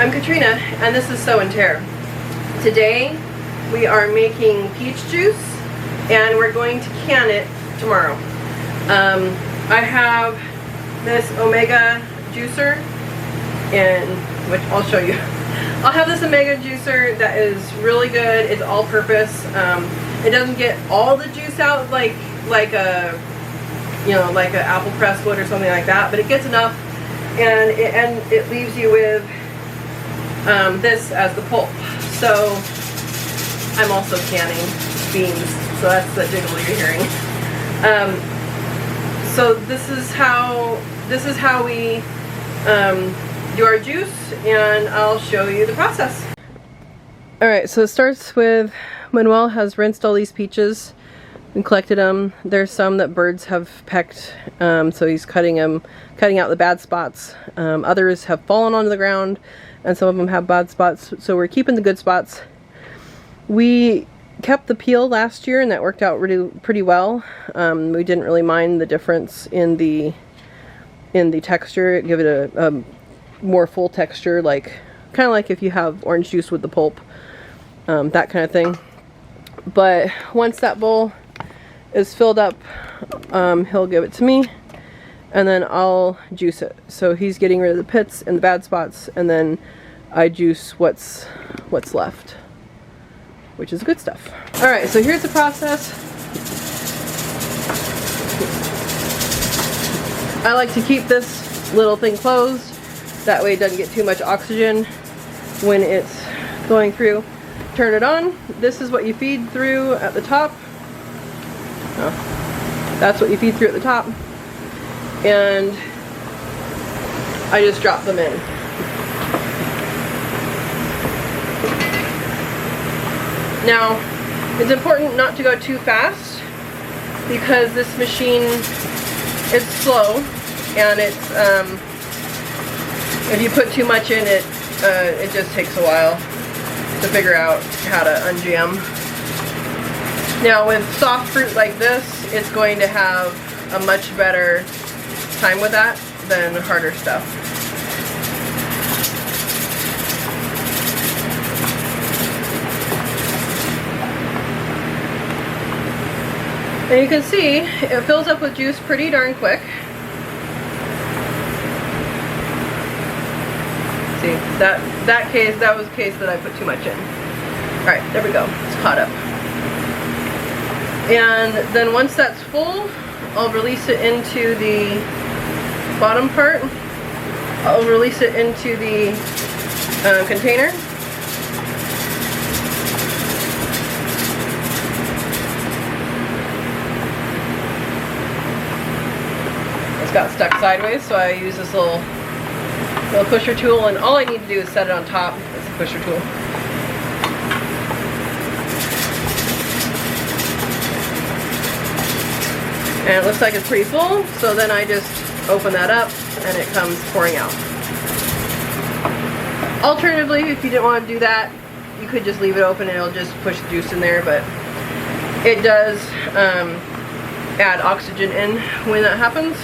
I'm Katrina, and this is Sew and Tare. Today we are making peach juice, and we're going to can it tomorrow. I have this Omega juicer, and which I'll show you. I'll have this Omega juicer that is really good. It's all-purpose. It doesn't get all the juice out like a like an apple press would or something like that, but it gets enough, and it leaves you with this as the pulp. So I'm also canning beans, so that's the jiggle you're hearing. So this is how we do our juice, and I'll show you the process. Alright, so it starts with Manuel has rinsed all these peaches and collected them. There's some that birds have pecked, so he's cutting out the bad spots. Others have fallen onto the ground, and some of them have bad spots, so we're keeping the good spots. We kept the peel last year, and that worked out pretty well. We didn't really mind the difference in the texture. It gave it a more full texture, kind of like if you have orange juice with the pulp, that kind of thing. But once that bowl is filled up, he'll give it to me, and then I'll juice it. So he's getting rid of the pits and the bad spots, and then I juice what's left, which is good stuff. Alright, so here's the process. I like to keep this little thing closed, that way it doesn't get too much oxygen when it's going through. Turn it on. This is what you feed through at the top. That's what you feed through at the top, and I just drop them in. Now, it's important not to go too fast because this machine is slow, and it's if you put too much in it, it just takes a while to figure out how to unjam. Now with soft fruit like this, it's going to have a much better time with that than harder stuff. And you can see it fills up with juice pretty darn quick. See, that was the case that I put too much in. Alright, there we go. It's caught up. And then once that's full, I'll release it into the bottom part. I'll release it into the container. It's got stuck sideways, so I use this little pusher tool, and all I need to do is set it on top. It's a pusher tool. And it looks like it's pretty full, so then I just open that up and it comes pouring out. Alternatively, if you didn't want to do that, you could just leave it open and it'll just push juice in there, but it does add oxygen in when that happens.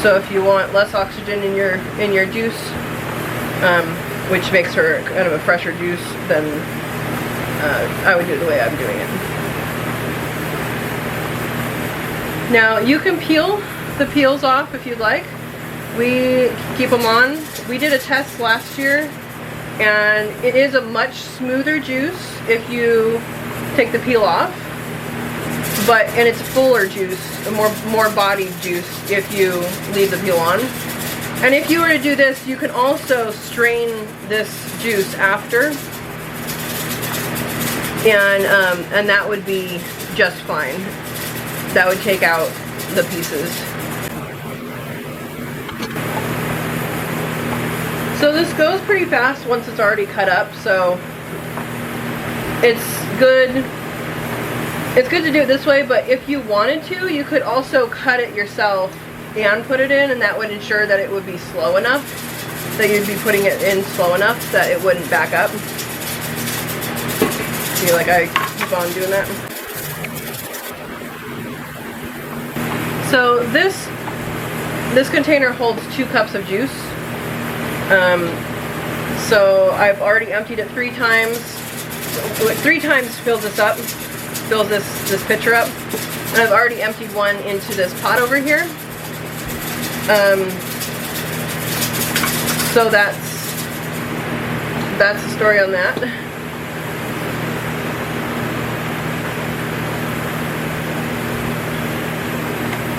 So if you want less oxygen in your juice, which makes her kind of a fresher juice, then I would do it the way I'm doing it. Now you can peel the peels off if you'd like. We keep them on. We did a test last year, and it is a much smoother juice if you take the peel off, and it's a fuller juice, a more bodied juice if you leave the peel on. And if you were to do this, you can also strain this juice after, and that would be just fine. That would take out the pieces. So this goes pretty fast once it's already cut up, so it's good. It's good to do it this way, but if you wanted to, you could also cut it yourself and put it in, and that would ensure that it would be slow enough, that you'd be putting it in slow enough that it wouldn't back up. See, like I keep on doing that. So this container holds 2 cups of juice. So I've already emptied it 3 times. 3 times fills this up, fills this pitcher up. And I've already emptied one into this pot over here. So that's the story on that.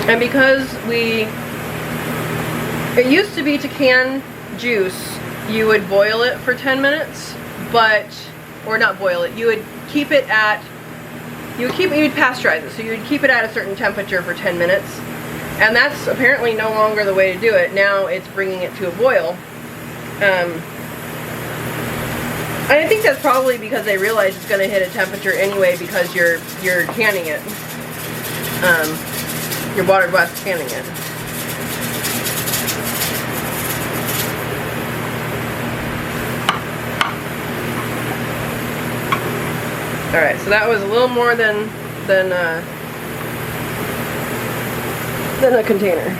And because it used to be to can juice, you would boil it for 10 minutes, or not boil it, you would keep it at, you'd pasteurize it, so you would keep it at a certain temperature for 10 minutes. And that's apparently no longer the way to do it. Now it's bringing it to a boil. I think that's probably because they realize it's going to hit a temperature anyway because you're canning it. Your water glass canning it. Alright, so that was a little more than a container.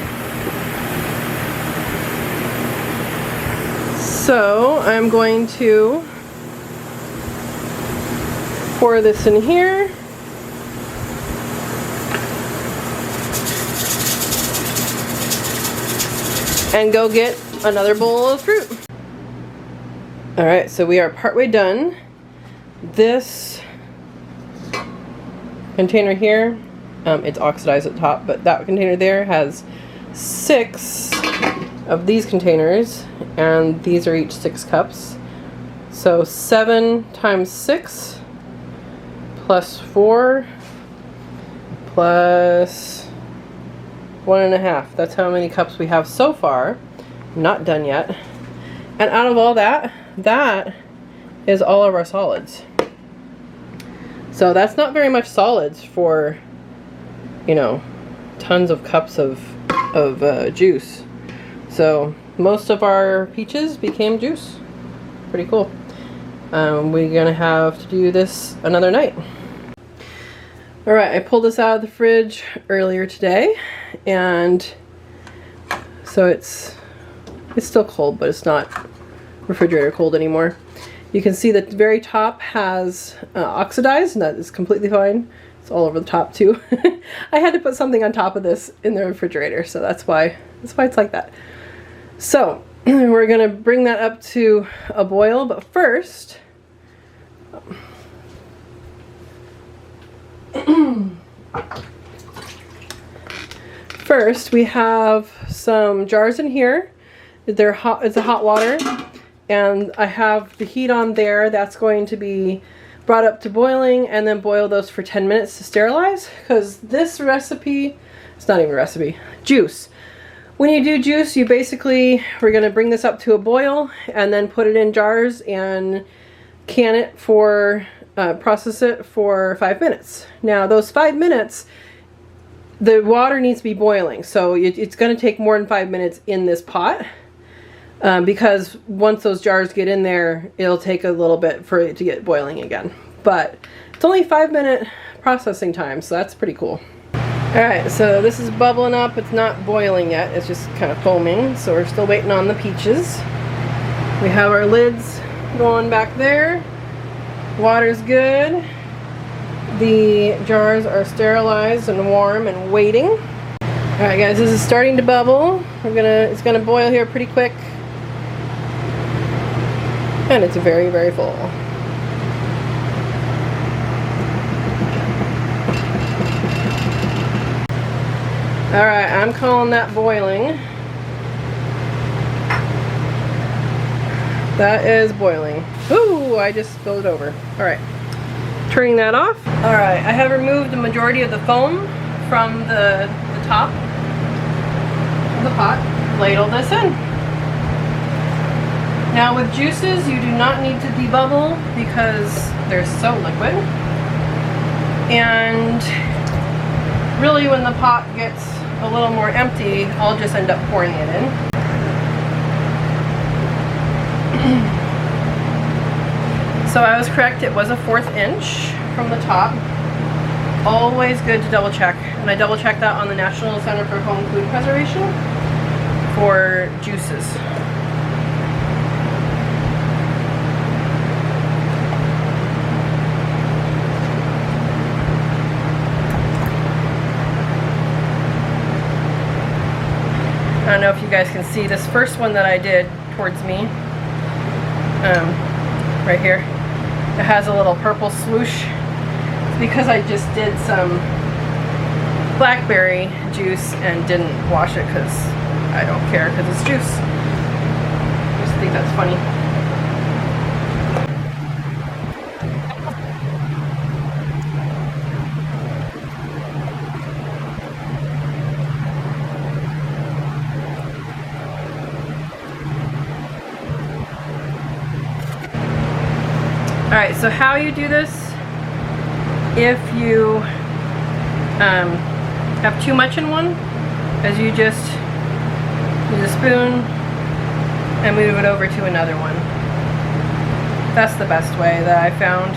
So I'm going to pour this in here. And go get another bowl of fruit. Alright, so we are partway done. This container here, it's oxidized at the top, but that container there has 6 of these containers, and these are each 6 cups. So 7 times 6 plus 4 plus 1.5. That's how many cups we have so far. Not done yet. And out of all that, that is all of our solids. So that's not very much solids for, you know, tons of cups of juice. So most of our peaches became juice. Pretty cool. We're gonna have to do this another night. Alright, I pulled this out of the fridge earlier today, and so it's still cold, but it's not refrigerator cold anymore. You can see that the very top has oxidized, and that is completely fine. It's all over the top too. I had to put something on top of this in the refrigerator, so that's why it's like that. So we're gonna bring that up to a boil, but first we have some jars in here. They're hot. It's a hot water, and I have the heat on there. That's going to be brought up to boiling, and then boil those for 10 minutes to sterilize, because this recipe, it's not even a recipe, juice. When you do juice, you basically, we're going to bring this up to a boil and then put it in jars and can it for, process it for 5 minutes. Now those 5 minutes, the water needs to be boiling, so it's going to take more than 5 minutes in this pot, because once those jars get in there, it'll take a little bit for it to get boiling again. But it's only 5-minute processing time, so that's pretty cool. Alright, so this is bubbling up. It's not boiling yet, it's just kind of foaming, so we're still waiting on the peaches. We have our lids going back there. Water's good. The jars are sterilized and warm and waiting. Alright guys, this is starting to bubble. It's gonna boil here pretty quick. And it's very, very full. Alright, I'm calling that boiling. That is boiling. Ooh, I just spilled it over. Alright, turning that off. Alright, I have removed the majority of the foam from the top of the pot. Ladle this in. Now with juices, you do not need to debubble because they're so liquid. And really when the pot gets a little more empty, I'll just end up pouring it in. So I was correct, it was a 1/4 inch from the top. Always good to double check. And I double checked that on the National Center for Home Food Preservation for juices. I don't know if you guys can see this first one that I did towards me, right here. It has a little purple swoosh. It's because I just did some blackberry juice and didn't wash it because I don't care because it's juice. I just think that's funny. Alright, so how you do this, if you have too much in one, is you just use a spoon and move it over to another one. That's the best way that I found.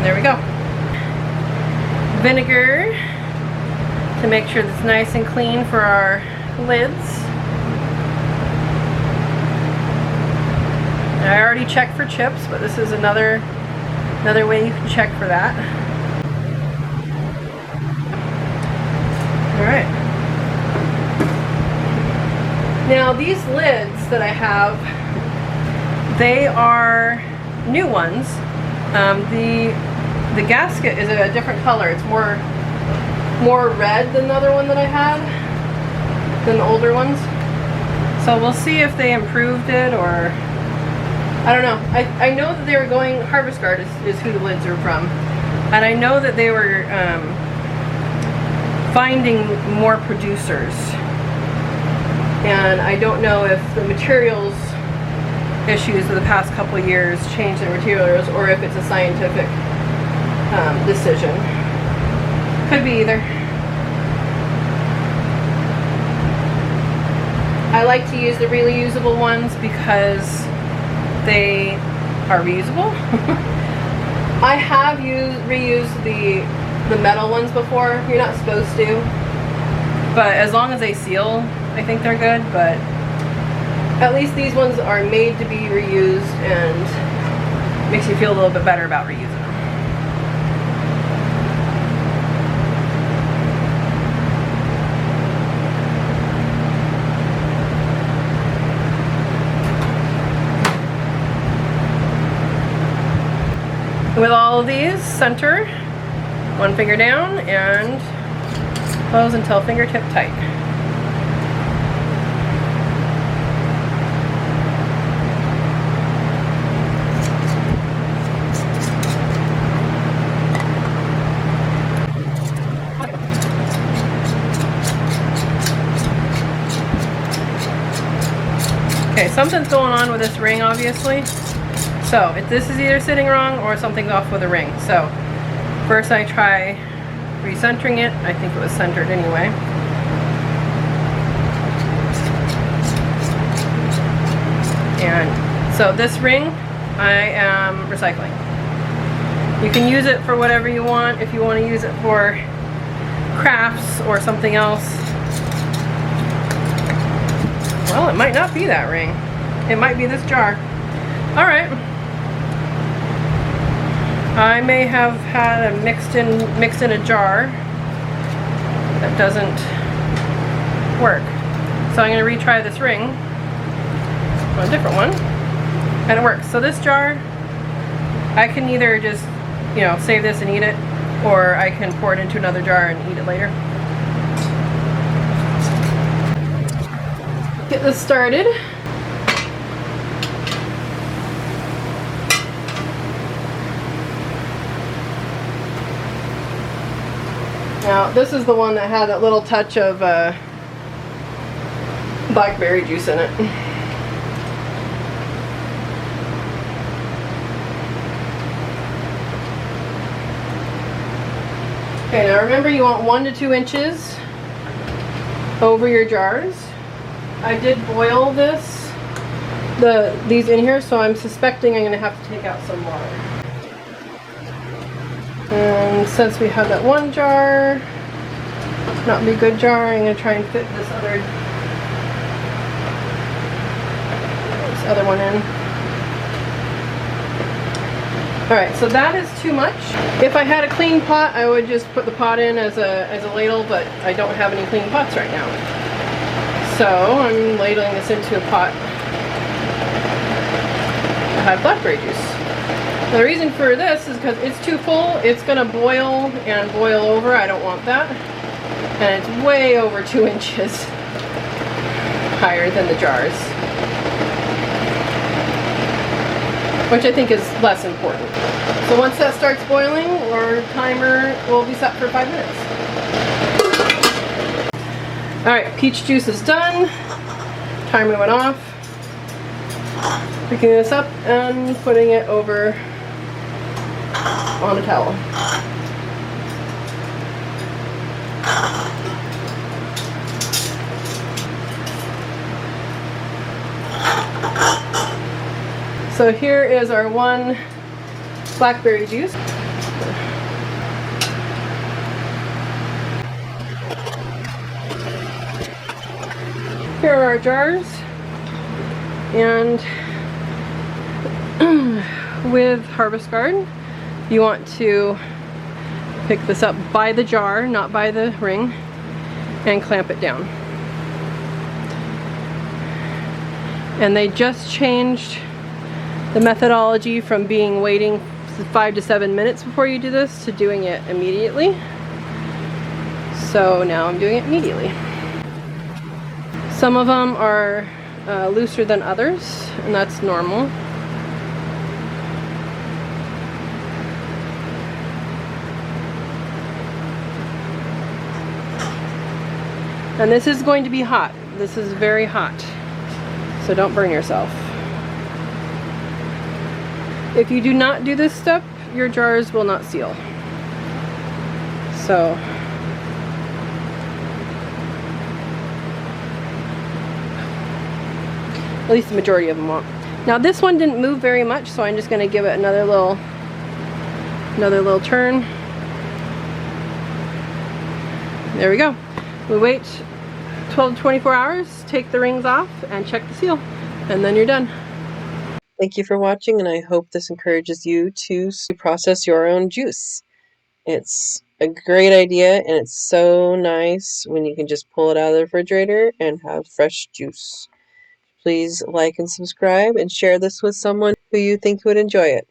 There we go. Vinegar to make sure it's nice and clean for our lids. I already checked for chips, but this is another way you can check for that. Alright. Now these lids that I have, they are new ones. The gasket is a different color. It's more red than the other one that I had, than the older ones. So we'll see if they improved it or I don't know. I know that they were going, Harvest Guard is who the lids are from. And I know that they were finding more producers. And I don't know if the materials issues of the past couple of years changed their materials or if it's a scientific decision. Could be either. I like to use the really usable ones because they are reusable. I have reused the metal ones before. You're not supposed to, but as long as they seal, I think they're good. But at least these ones are made to be reused and makes you feel a little bit better about reusing them. With all of these, center, one finger down, and close until fingertip tight. Okay, something's going on with this ring, obviously. So, this is either sitting wrong or something's off with the ring. So, first I try recentering it. I think it was centered anyway. And so this ring, I am recycling. You can use it for whatever you want. If you want to use it for crafts or something else. Well, it might not be that ring. It might be this jar. Alright. I may have had a mixed in a jar that doesn't work. So I'm going to retry this ring on a different one, and it works. So this jar, I can either just, you know, save this and eat it, or I can pour it into another jar and eat it later. Get this started. Now, this is the one that had that little touch of blackberry juice in it. Okay, now remember you want 1 to 2 inches over your jars. I did boil these in here, so I'm suspecting I'm going to have to take out some water. And since we have that one jar, not be a good jar, I'm going to try and fit this other one in. Alright, so that is too much. If I had a clean pot, I would just put the pot in as a ladle, but I don't have any clean pots right now. So I'm ladling this into a pot that had blackberry juice. Now, the reason for this is because it's too full. It's going to boil and boil over. I don't want that. And it's way over 2 inches higher than the jars, which I think is less important. So once that starts boiling, our timer will be set for 5 minutes. Alright, peach juice is done. Timer went off. Picking this up and putting it over on a towel. So here is our 1 blackberry juice. Here are our jars, and with Harvest Guard, you want to pick this up by the jar, not by the ring, and clamp it down. And they just changed the methodology from waiting 5 to 7 minutes before you do this to doing it immediately. So now I'm doing it immediately. Some of them are looser than others, and that's normal. And this is going to be hot. This is very hot, so don't burn yourself. If you do not do this step, your jars will not seal. So at least the majority of them won't. Now this one didn't move very much, so I'm just going to give it another little turn. There we go. We wait 12 to 24 hours, take the rings off, and check the seal, and then you're done. Thank you for watching, and I hope this encourages you to process your own juice. It's a great idea, and it's so nice when you can just pull it out of the refrigerator and have fresh juice. Please like and subscribe and share this with someone who you think would enjoy it.